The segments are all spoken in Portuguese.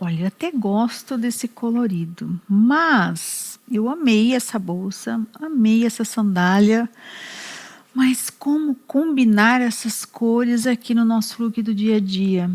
Olha, eu até gosto desse colorido, mas eu amei essa bolsa, amei essa sandália, mas como combinar essas cores aqui no nosso look do dia a dia?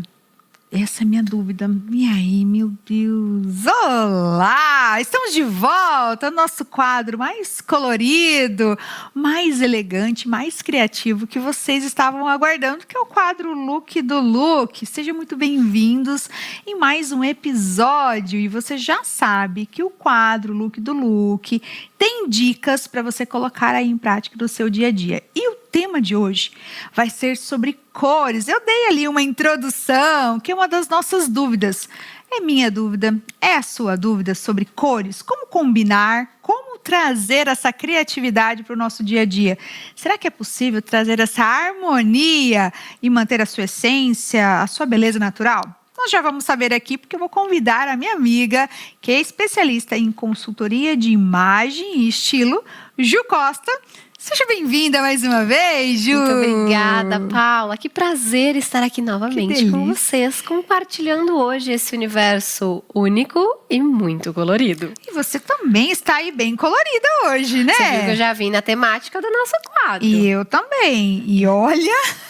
Essa é a minha dúvida. E aí, meu Deus? Olá! Estamos de volta ao nosso quadro mais colorido, mais elegante, mais criativo que vocês estavam aguardando, que é o quadro Look do Look. Sejam muito bem-vindos em mais um episódio. E você já sabe que o quadro Look do Look tem dicas para você colocar aí em prática no seu dia a dia. E o tema de hoje vai ser sobre cores. Eu dei ali uma introdução, que é uma das nossas dúvidas. É minha dúvida, é a sua dúvida sobre cores? Como combinar? Como trazer essa criatividade para o nosso dia a dia? Será que é possível trazer essa harmonia e manter a sua essência, a sua beleza natural? Nós já vamos saber aqui, porque eu vou convidar a minha amiga, que é especialista em consultoria de imagem e estilo, Ju Costa. Seja bem-vinda mais uma vez, Ju! Muito obrigada, Paula. Que prazer estar aqui novamente com vocês, compartilhando hoje esse universo único e muito colorido. E você também está aí bem colorida hoje, né? Você viu que eu já vim na temática do nosso quadro. E eu também. E olha...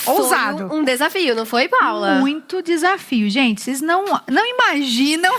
Ousado. Foi um desafio, não foi, Paula? Muito desafio. Gente, vocês não imaginam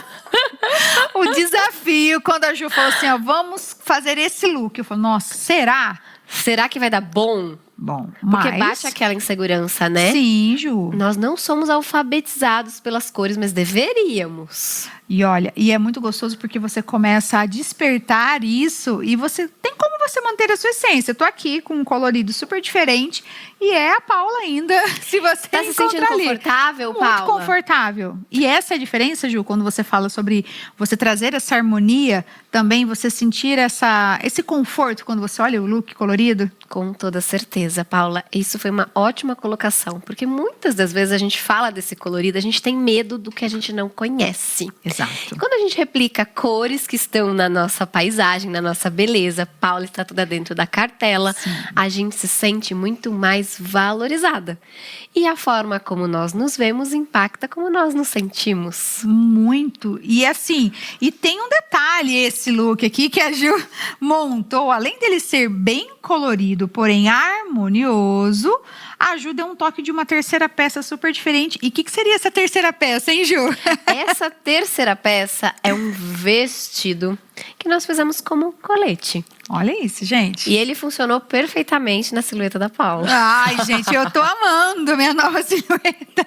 o desafio quando a Ju falou assim, ó, vamos fazer esse look. Eu falei, nossa, será? Será que vai dar bom? Bom, porque bate aquela insegurança, né? Sim, Ju. Nós não somos alfabetizados pelas cores, mas deveríamos. E olha, e é muito gostoso porque você começa a despertar isso e você tem como você manter a sua essência. Eu tô aqui com um colorido super diferente e é a Paula ainda, se você tá se sentindo ali. Confortável, Paula? Muito confortável. E essa é a diferença, Ju, quando você fala sobre você trazer essa harmonia, também você sentir esse conforto quando você olha o look colorido? Com toda certeza, Paula. Isso foi uma ótima colocação, porque muitas das vezes a gente fala desse colorido, a gente tem medo do que a gente não conhece. Exato. Quando a gente replica cores que estão na nossa paisagem, na nossa beleza, Paula está toda dentro da cartela, sim, a gente se sente muito mais valorizada. E a forma como nós nos vemos impacta como nós nos sentimos. Muito. E assim, e tem um detalhe esse look aqui que a Ju montou, além dele ser bem colorido, porém harmonioso, a Ju deu um toque de uma terceira peça super diferente. E o que seria essa terceira peça, hein, Ju? Essa terceira peça é um vestido que nós fizemos como colete. Olha isso, gente. E ele funcionou perfeitamente na silhueta da Paula. Ai, gente, eu tô amando minha nova silhueta.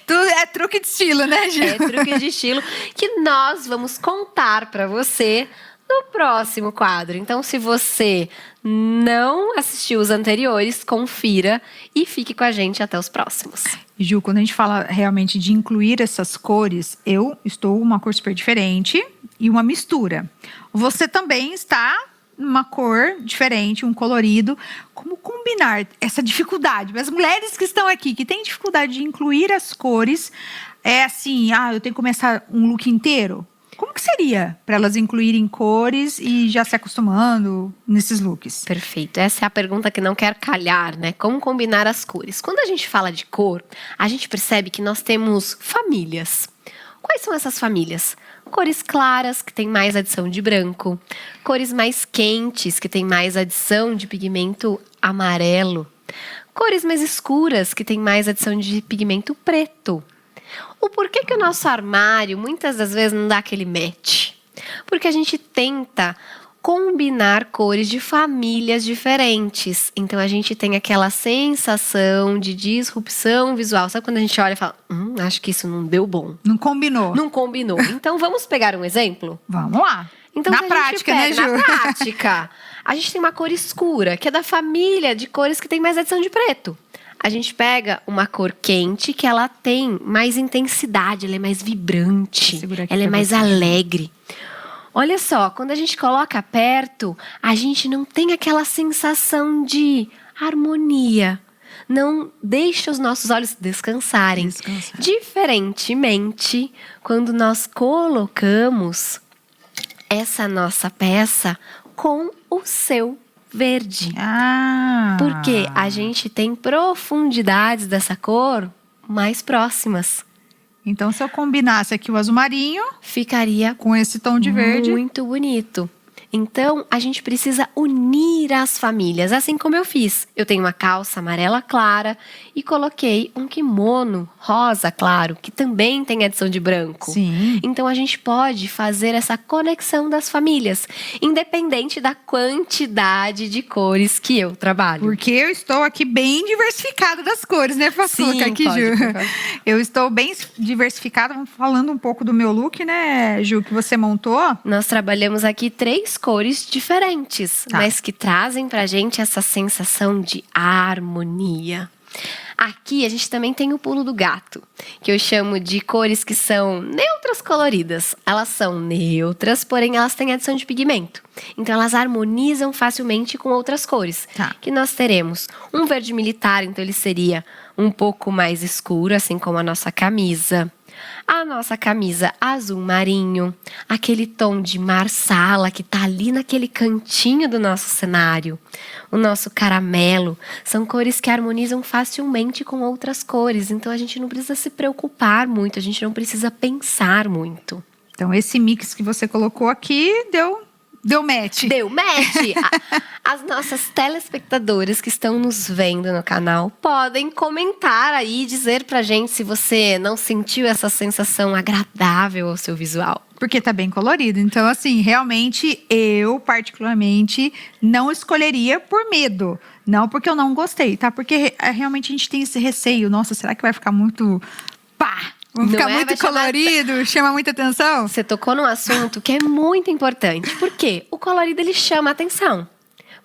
Tudo é truque de estilo, né, Ju? É truque de estilo que nós vamos contar pra você no próximo quadro. Então, se você não assistiu os anteriores, confira e fique com a gente até os próximos. Ju, quando a gente fala realmente de incluir essas cores, eu estou uma cor super diferente e uma mistura. Você também está uma cor diferente, um colorido. Como combinar essa dificuldade? As mulheres que estão aqui, que têm dificuldade de incluir as cores, é assim, eu tenho que começar um look inteiro? Como que seria para elas incluírem cores e já se acostumando nesses looks? Perfeito. Essa é a pergunta que não quer calhar, né? Como combinar as cores? Quando a gente fala de cor, a gente percebe que nós temos famílias. Quais são essas famílias? Cores claras, que tem mais adição de branco. Cores mais quentes, que tem mais adição de pigmento amarelo. Cores mais escuras, que tem mais adição de pigmento preto. O porquê que o nosso armário muitas das vezes não dá aquele match? Porque a gente tenta combinar cores de famílias diferentes. Então a gente tem aquela sensação de disrupção visual. Sabe quando a gente olha e fala, acho que isso não deu bom. Não combinou. Não combinou. Então vamos pegar um exemplo? Vamos lá. Então, na prática, né, Ju? Na prática, a gente tem uma cor escura, que é da família de cores que tem mais adição de preto. A gente pega uma cor quente que ela tem mais intensidade, ela é mais vibrante, ela é mais alegre. Olha só, quando a gente coloca perto, a gente não tem aquela sensação de harmonia. Não deixa os nossos olhos descansarem. Diferentemente, quando nós colocamos essa nossa peça com o seu verde. Porque a gente tem profundidades dessa cor mais próximas. Então, se eu combinasse aqui o azul marinho Ficaria com esse tom de verde, muito bonito. Então, a gente precisa unir as famílias, assim como eu fiz. Eu tenho uma calça amarela clara e coloquei um kimono rosa claro, que também tem adição de branco. sim. Então, a gente pode fazer essa conexão das famílias, independente da quantidade de cores que eu trabalho. Porque eu estou aqui bem diversificada das cores, né, Façuca? Sim, Aqui, pode, Ju. por favor. Eu estou bem diversificada. Vamos falando um pouco do meu look, né, Ju, que você montou. Nós trabalhamos aqui 3 cores diferentes, Tá. mas que trazem pra gente essa sensação de harmonia. Aqui a gente também tem o pulo do gato, que eu chamo de cores que são neutras coloridas. Elas são neutras, porém elas têm adição de pigmento. Então elas harmonizam facilmente com outras cores. Tá. Que nós teremos um verde militar, então ele seria um pouco mais escuro, assim como a nossa camisa. A nossa camisa azul marinho, aquele tom de marsala que tá ali naquele cantinho do nosso cenário. O nosso caramelo, são cores que harmonizam facilmente com outras cores. Então a gente não precisa se preocupar muito, a gente não precisa pensar muito. Então, esse mix que você colocou aqui deu match. Deu match! As nossas telespectadoras que estão nos vendo no canal podem comentar aí e dizer pra gente se você não sentiu essa sensação agradável ao seu visual. Porque tá bem colorido. Então, assim, realmente, eu, particularmente, não escolheria por medo. Não porque eu não gostei, tá? Porque realmente a gente tem esse receio. Nossa, será que vai ficar muito... pá! Vai Não ficar é? muito Vai chamar- colorido? Chama muita atenção? Você tocou num assunto que é muito importante. Por quê? O colorido, ele chama a atenção.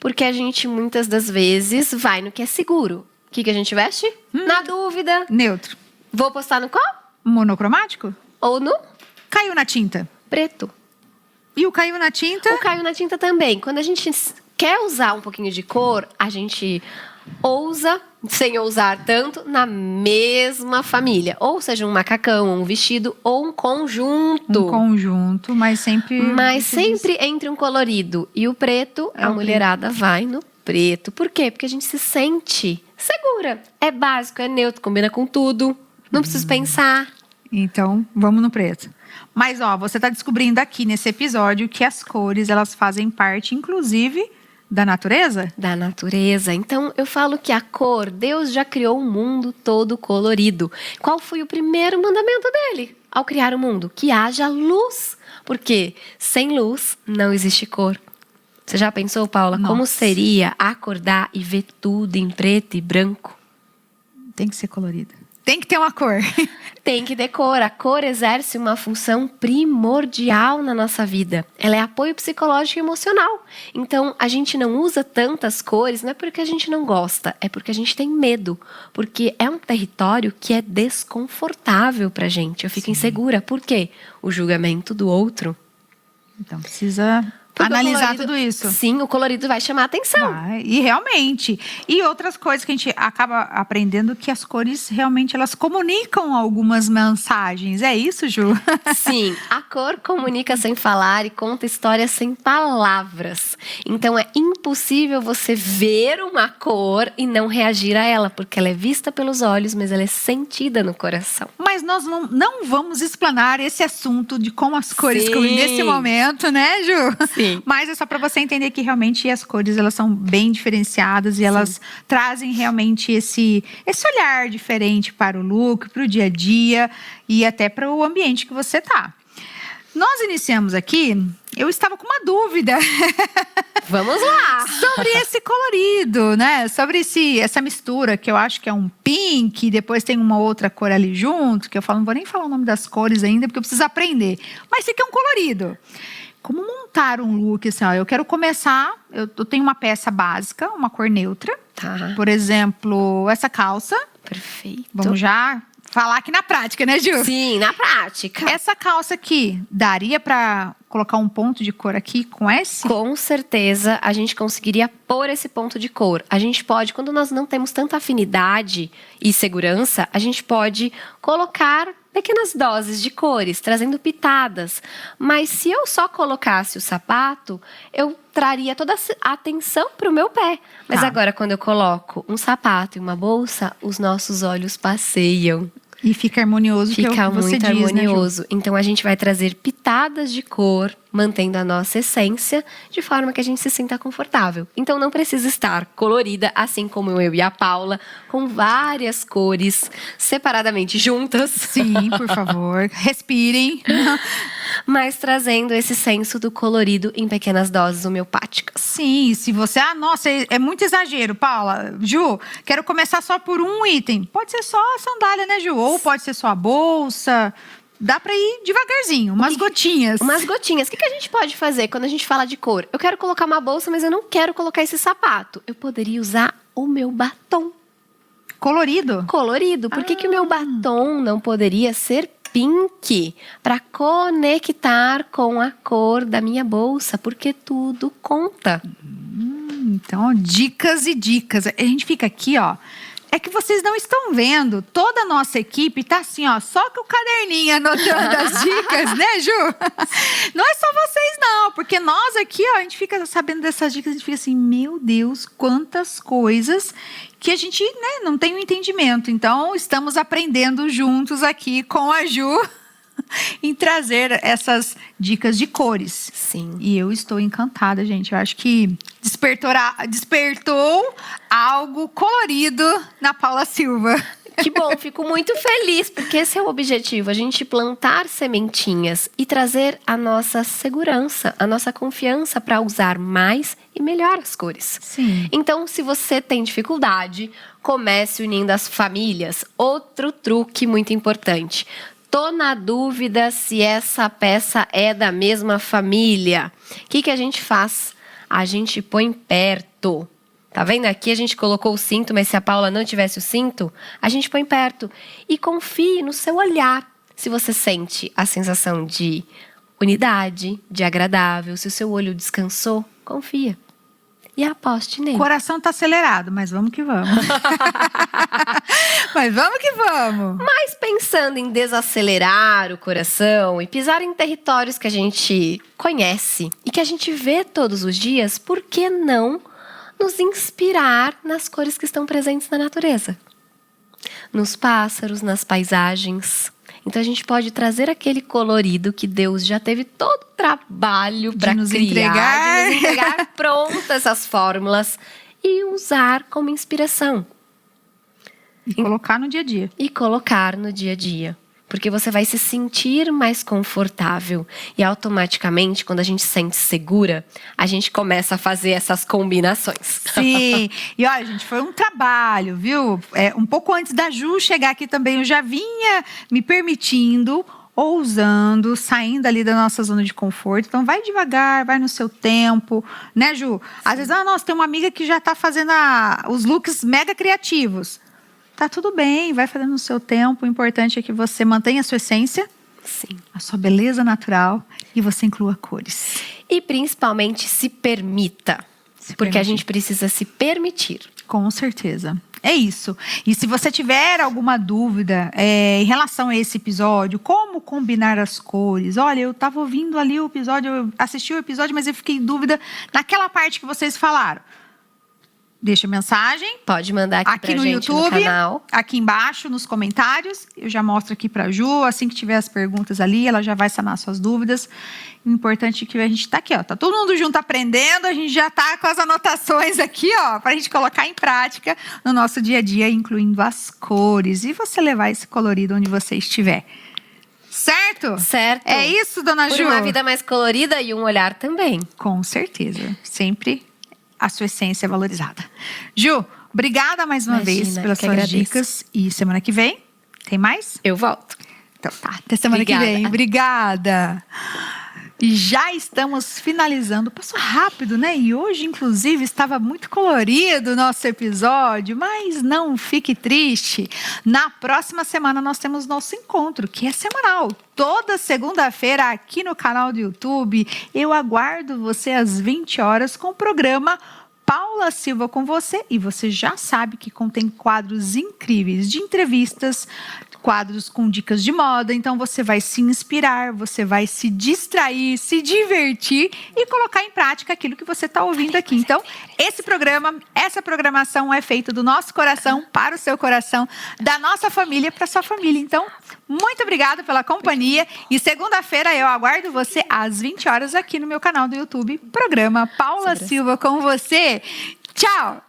Porque a gente, muitas das vezes, vai no que é seguro. O que a gente veste? Na dúvida. Neutro. Vou postar no qual? Monocromático? Ou no Caiu na tinta. preto. E o caiu na tinta? O caiu na tinta também. Quando a gente quer usar um pouquinho de cor, a gente ousa, sem ousar tanto, na mesma família. Ou seja, um macacão, um vestido ou um conjunto. Um conjunto, mas sempre... Mas sempre entre um colorido e o preto, É a o mulherada vai no preto. Por quê? Porque a gente se sente segura. É básico, é neutro, combina com tudo. Não preciso pensar. Então, vamos no preto. Mas, ó, você tá descobrindo aqui nesse episódio que as cores, elas fazem parte, inclusive, da natureza? Da natureza. Então, eu falo que a cor, Deus já criou o mundo todo colorido. Qual foi o primeiro mandamento dele ao criar o mundo? Que haja luz. Porque sem luz não existe cor. Você já pensou, Paula, como Nossa. seria acordar e ver tudo em preto e branco? Tem que ser colorida. Tem que ter uma cor. Tem que ter cor. A cor exerce uma função primordial na nossa vida. Ela é apoio psicológico e emocional. Então, a gente não usa tantas cores, não é porque a gente não gosta, é porque a gente tem medo. Porque é um território que é desconfortável pra gente. Eu fico insegura. Por quê? O julgamento do outro. Então, precisa Porque o analisar colorido- tudo isso. Sim, o colorido vai chamar a atenção. Vai, e realmente. E outras coisas que a gente acaba aprendendo que as cores realmente elas comunicam algumas mensagens. É isso, Ju? Sim, a cor comunica sem falar e conta histórias sem palavras. Então é impossível você ver uma cor e não reagir a ela, porque ela é vista pelos olhos, mas ela é sentida no coração. Mas nós não vamos explanar esse assunto de como as cores Sim. comunicam nesse momento, né, Ju? Sim. Mas é só para você entender que realmente as cores elas são bem diferenciadas e elas trazem realmente esse olhar diferente para o look, para o dia a dia e até para o ambiente que você tá. Nós iniciamos aqui, eu estava com uma dúvida Vamos lá! sobre esse colorido, né? Sobre essa mistura que eu acho que é um pink, depois tem uma outra cor ali junto, que eu falo, não vou nem falar o nome das cores ainda, porque eu preciso aprender. Mas sei que é um colorido. Como montar um look assim, ó, eu quero começar, eu tenho uma peça básica, uma cor neutra. Tá, Por exemplo, essa calça. perfeito. Vamos já falar aqui na prática, né, Gil? Sim, na prática. Essa calça aqui, daria pra colocar um ponto de cor aqui com esse? Com certeza a gente conseguiria pôr esse ponto de cor. A gente pode, quando nós não temos tanta afinidade e segurança, a gente pode colocar pequenas doses de cores, trazendo pitadas. Mas se eu só colocasse o sapato, eu traria toda a atenção para o meu pé. Mas Tá. agora, quando eu coloco um sapato e uma bolsa, os nossos olhos passeiam. E fica harmonioso, que é o Fica que você muito diz, né, Ju? harmonioso. Então a gente vai trazer pitadas de cor, mantendo a nossa essência, de forma que a gente se sinta confortável. Então não precisa estar colorida, assim como eu e a Paula, com várias cores separadamente juntas. Sim, por favor, respirem. Mas trazendo esse senso do colorido em pequenas doses homeopáticas. Sim, se você... nossa, é muito exagero, Paula. Ju, quero começar só por um item. Pode ser só a sandália, né, Ju? Ou pode ser só a bolsa. Dá pra ir devagarzinho, umas gotinhas. Umas gotinhas. O que a gente pode fazer quando a gente fala de cor? Eu quero colocar uma bolsa, mas eu não quero colocar esse sapato. Eu poderia usar o meu batom. Colorido? Colorido. Por que o meu batom não poderia ser pink? Para conectar com a cor da minha bolsa, porque tudo conta. Então, dicas e dicas. A gente fica aqui, ó. É que vocês não estão vendo. Toda a nossa equipe tá assim, ó, só com o caderninho anotando as dicas, né, Ju? Não é só vocês, não. Porque nós aqui, ó, a gente fica sabendo dessas dicas, a gente fica assim, meu Deus, quantas coisas que a gente, né, não tem o entendimento. Então, estamos aprendendo juntos aqui com a Ju em trazer essas dicas de cores. Sim. E eu estou encantada, gente. Eu acho que despertou algo colorido na Paula Silva. Que bom, fico muito feliz, porque esse é o objetivo, a gente plantar sementinhas e trazer a nossa segurança, a nossa confiança para usar mais e melhor as cores. Sim. Então, se você tem dificuldade, comece unindo as famílias. Outro truque muito importante. Tô na dúvida se essa peça é da mesma família. O que a gente faz? A gente põe perto. Tá vendo? Aqui a gente colocou o cinto, mas se a Paula não tivesse o cinto, a gente põe perto. E confie no seu olhar. Se você sente a sensação de unidade, de agradável, se o seu olho descansou, confia. E aposte nele. O coração tá acelerado, mas vamos que vamos. Mas vamos que vamos. Mas pensando em desacelerar o coração e pisar em territórios que a gente conhece e que a gente vê todos os dias, por que não nos inspirar nas cores que estão presentes na natureza? Nos pássaros, nas paisagens. Então a gente pode trazer aquele colorido que Deus já teve todo o trabalho para nos criar, de nos entregar prontas essas fórmulas e usar como inspiração. E colocar no dia a dia. E colocar no dia a dia. Porque você vai se sentir mais confortável. E automaticamente, quando a gente se sente segura, a gente começa a fazer essas combinações. Sim. E olha, gente, foi um trabalho, viu? Um pouco antes da Ju chegar aqui também, eu já vinha me permitindo, ousando, saindo ali da nossa zona de conforto. Então, vai devagar, vai no seu tempo, né, Ju? Às vezes, nossa, tem uma amiga que já tá fazendo os looks mega criativos. Tá tudo bem, vai fazendo no seu tempo. O importante é que você mantenha a sua essência, Sim. a sua beleza natural e você inclua cores. E principalmente se permita. Porque a gente precisa se permitir. Com certeza. É isso. E se você tiver alguma dúvida em relação a esse episódio, como combinar as cores? Olha, eu estava ouvindo ali o episódio, eu assisti o episódio, mas eu fiquei em dúvida naquela parte que vocês falaram. Deixa mensagem. Pode mandar aqui pra no gente YouTube, no canal. aqui embaixo, nos comentários. Eu já mostro aqui pra Ju. Assim que tiver as perguntas ali, ela já vai sanar suas dúvidas. O importante é que a gente tá aqui, ó. Tá todo mundo junto aprendendo. A gente já tá com as anotações aqui, ó. Pra gente colocar em prática no nosso dia a dia, incluindo as cores. E você levar esse colorido onde você estiver. Certo? Certo. É isso, dona Por Ju? uma vida mais colorida e um olhar também. Com certeza. Sempre a sua essência valorizada. Ju, obrigada mais uma vez pelas suas agradeço. dicas. E semana que vem, tem mais? Eu volto. Então tá, até semana que vem. Obrigada. E já estamos finalizando. Passou rápido, né? E hoje, inclusive, estava muito colorido o nosso episódio. Mas não fique triste. Na próxima semana nós temos nosso encontro, que é semanal. Toda segunda-feira aqui no canal do YouTube. Eu aguardo você às 20 horas com o programa Paula Silva com você. E você já sabe que contém quadros incríveis de entrevistas quadros com dicas de moda, então você vai se inspirar, você vai se distrair, se divertir e colocar em prática aquilo que você está ouvindo aqui. Então, esse programa, essa programação é feita do nosso coração para o seu coração, da nossa família para a sua família. Então, muito obrigada pela companhia e segunda-feira eu aguardo você às 20 horas aqui no meu canal do YouTube, programa Paula Silva com você. Tchau!